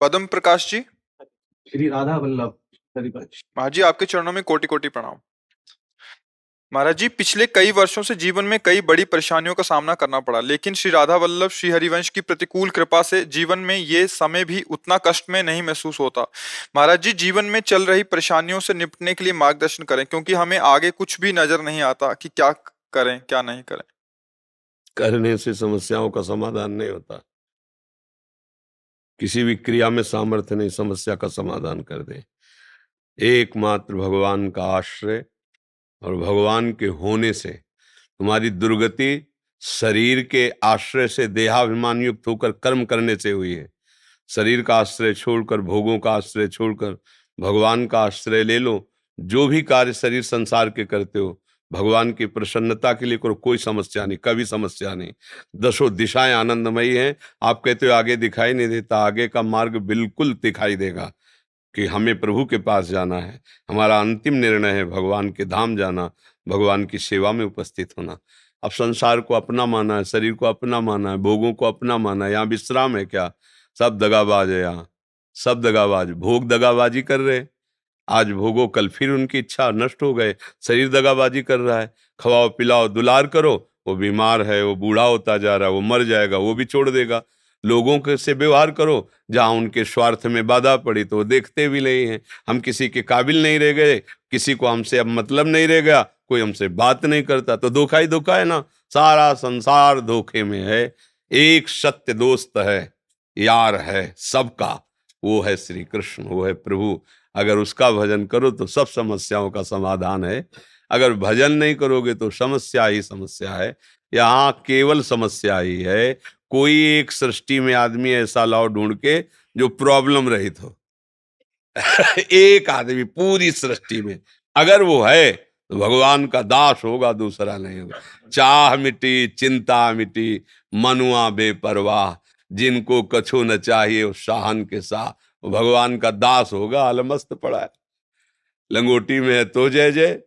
पद्म प्रकाश जी, श्री राधा वल्लभ हरिवंश। महाराज जी आपके चरणों में कोटि कोटि प्रणाम। महाराज जी, पिछले कई वर्षों से जीवन में कई बड़ी परेशानियों का सामना करना पड़ा, लेकिन श्री राधा वल्लभ श्री हरिवंश की प्रतिकूल कृपा से जीवन में ये समय भी उतना कष्ट में नहीं महसूस होता। महाराज जी, जीवन में चल रही परेशानियों से निपटने के लिए मार्गदर्शन करें, क्योंकि हमें आगे कुछ भी नजर नहीं आता कि क्या करें क्या नहीं करें। करने से समस्याओं का समाधान नहीं होता। किसी भी क्रिया में सामर्थ्य नहीं समस्या का समाधान कर दे। एकमात्र भगवान का आश्रय और भगवान के होने से तुम्हारी दुर्गति शरीर के आश्रय से देहाभिमान युक्त होकर कर्म करने से हुई है। शरीर का आश्रय छोड़कर, भोगों का आश्रय छोड़कर भगवान का आश्रय ले लो। जो भी कार्य शरीर संसार के करते हो भगवान की प्रसन्नता के लिए करो, कोई समस्या नहीं, कभी समस्या नहीं। दसों दिशाएं आनंदमयी हैं। आप कहते हो आगे दिखाई नहीं देता, आगे का मार्ग बिल्कुल दिखाई देगा कि हमें प्रभु के पास जाना है। हमारा अंतिम निर्णय है भगवान के धाम जाना, भगवान की सेवा में उपस्थित होना। अब संसार को अपना माना है, शरीर को अपना माना है, भोगों को अपना माना है। यहाँ विश्राम है क्या? सब दगाबाज है यहाँ, सब दगाबाज। भोग दगाबाजी कर रहे, आज भोगो कल फिर उनकी इच्छा नष्ट हो गए। शरीर दगाबाजी कर रहा है, खवाओ पिलाओ दुलार करो, वो बीमार है, वो बूढ़ा होता जा रहा है, वो मर जाएगा, वो भी छोड़ देगा। लोगों के से व्यवहार करो, जहां उनके स्वार्थ में बाधा पड़ी तो वो देखते भी नहीं है। हम किसी के काबिल नहीं रह गए, किसी को हमसे अब मतलब नहीं रह गया, कोई हमसे बात नहीं करता, तो धोखा ही धोखा है ना। सारा संसार धोखे में है। एक सत्य दोस्त है, यार है सबका, वो है श्री कृष्ण, वो है प्रभु। अगर उसका भजन करो तो सब समस्याओं का समाधान है। अगर भजन नहीं करोगे तो समस्या ही समस्या है। यहाँ केवल समस्या ही है। कोई एक सृष्टि में आदमी ऐसा लाओ ढूंढ के जो प्रॉब्लम रहित हो। एक आदमी पूरी सृष्टि में, अगर वो है तो भगवान का दास होगा, दूसरा नहीं होगा। चाह मिटी चिंता मिटी, मनुआ बेपरवाह, जिनको कछु न चाहिए उस शाहन के साथ, वो भगवान का दास होगा। अलमस्त पड़ा है, लंगोटी में है तो जय जय,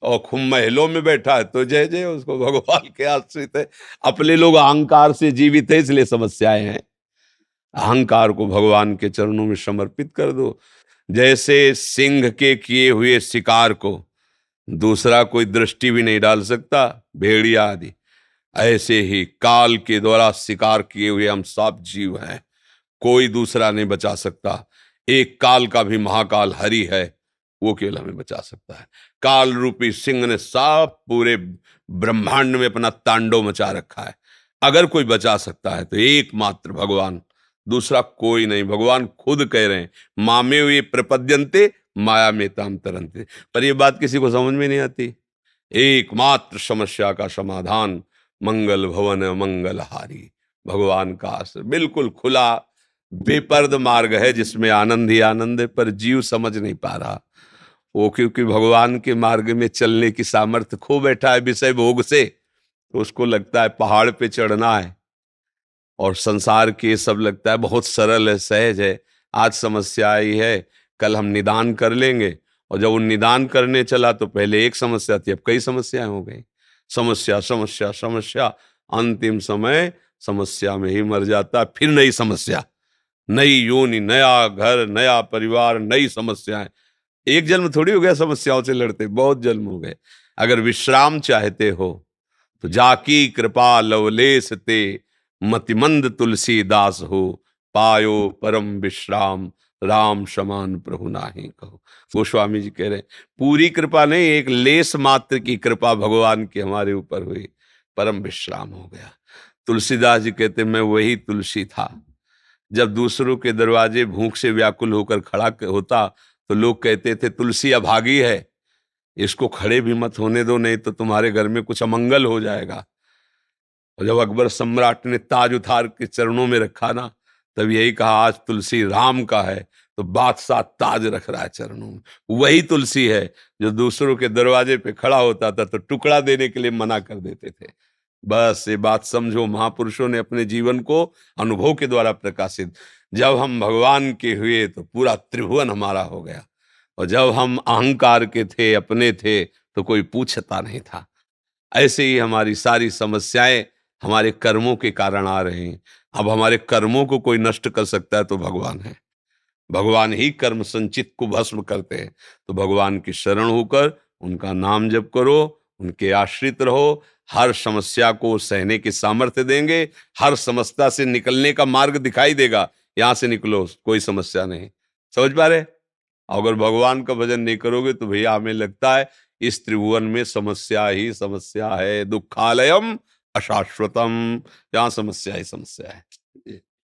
और खूब महलों में बैठा है तो जय जय। उसको भगवान के आश्रित है। अपने लोग अहंकार से जीवित है, इसलिए समस्याएं हैं। अहंकार को भगवान के चरणों में समर्पित कर दो। जैसे सिंह के किए हुए शिकार को दूसरा कोई दृष्टि भी नहीं डाल सकता, भेड़िया आदि, ऐसे ही काल के द्वारा शिकार किए हुए हम सब जीव हैं, कोई दूसरा नहीं बचा सकता। एक काल का भी महाकाल हरि है, वो केवल हमें बचा सकता है। काल रूपी सिंह ने सब पूरे ब्रह्मांड में अपना तांडव मचा रखा है। अगर कोई बचा सकता है तो एकमात्र भगवान, दूसरा कोई नहीं। भगवान खुद कह रहे हैं, मामे वे प्रपद्यन्ते माया में ताम तरन्ते। पर ये बात किसी को समझ में नहीं आती। एकमात्र समस्या का समाधान मंगल भवन मंगलहारी, भगवान का आश्रय। बिल्कुल खुला बेपर्द मार्ग है जिसमें आनंद ही आनंद है, पर जीव समझ नहीं पा रहा। वो क्योंकि भगवान के मार्ग में चलने की सामर्थ्य खो बैठा है विषय भोग से, तो उसको लगता है पहाड़ पे चढ़ना है, और संसार के सब लगता है बहुत सरल है, सहज है। आज समस्या आई है, कल हम निदान कर लेंगे, और जब वो निदान करने चला तो पहले एक समस्या थी, अब कई समस्याएं हो गई। समस्या समस्या समस्या, अंतिम समय समस्या में ही मर जाता। फिर नई समस्या, नई योनि, नया घर, नया परिवार, नई समस्याएं। एक जन्म थोड़ी हो गया समस्याओं से लड़ते, बहुत जन्म हो गए। अगर विश्राम चाहते हो तो जाकी कृपा लवलेस ते, मतिमंद तुलसीदास हो, पायो परम विश्राम, राम समान प्रभु नाही कहो। गोस्वामी जी कह रहे हैं पूरी कृपा नहीं, एक लेस मात्र की कृपा भगवान की हमारे ऊपर हुई, परम विश्राम हो गया। तुलसीदास जी कहते मैं वही तुलसी था, जब दूसरों के दरवाजे भूख से व्याकुल होकर खड़ा होता तो लोग कहते थे तुलसी अभागी है, इसको खड़े भी मत होने दो, नहीं तो तुम्हारे घर में कुछ अमंगल हो जाएगा। और जब अकबर सम्राट ने ताज उतार के चरणों में रखा ना, तब यही कहा आज तुलसी राम का है, तो बादशाह ताज रख रहा है चरणों में। वही तुलसी है जो दूसरों के दरवाजे पे खड़ा होता था तो टुकड़ा देने के लिए मना कर देते थे। बस ये बात समझो, महापुरुषों ने अपने जीवन को अनुभव के द्वारा प्रकाशित। जब हम भगवान के हुए तो पूरा त्रिभुवन हमारा हो गया, और जब हम अहंकार के थे, अपने थे, तो कोई पूछता नहीं था। ऐसे ही हमारी सारी समस्याएं हमारे कर्मों के कारण आ रहे हैं। अब हमारे कर्मों को कोई नष्ट कर सकता है तो भगवान है। भगवान ही कर्म संचित को भस्म करते हैं। तो भगवान की शरण होकर उनका नाम जप करो, उनके आश्रित रहो, हर समस्या को सहने की सामर्थ्य देंगे, हर समस्या से निकलने का मार्ग दिखाई देगा। यहां से निकलो, कोई समस्या नहीं। समझ पा रहे? अगर भगवान का भजन नहीं करोगे तो भैया हमें लगता है इस त्रिभुवन में समस्या ही समस्या है। दुखालयम अशाश्वतम, यहाँ समस्या ही समस्या है।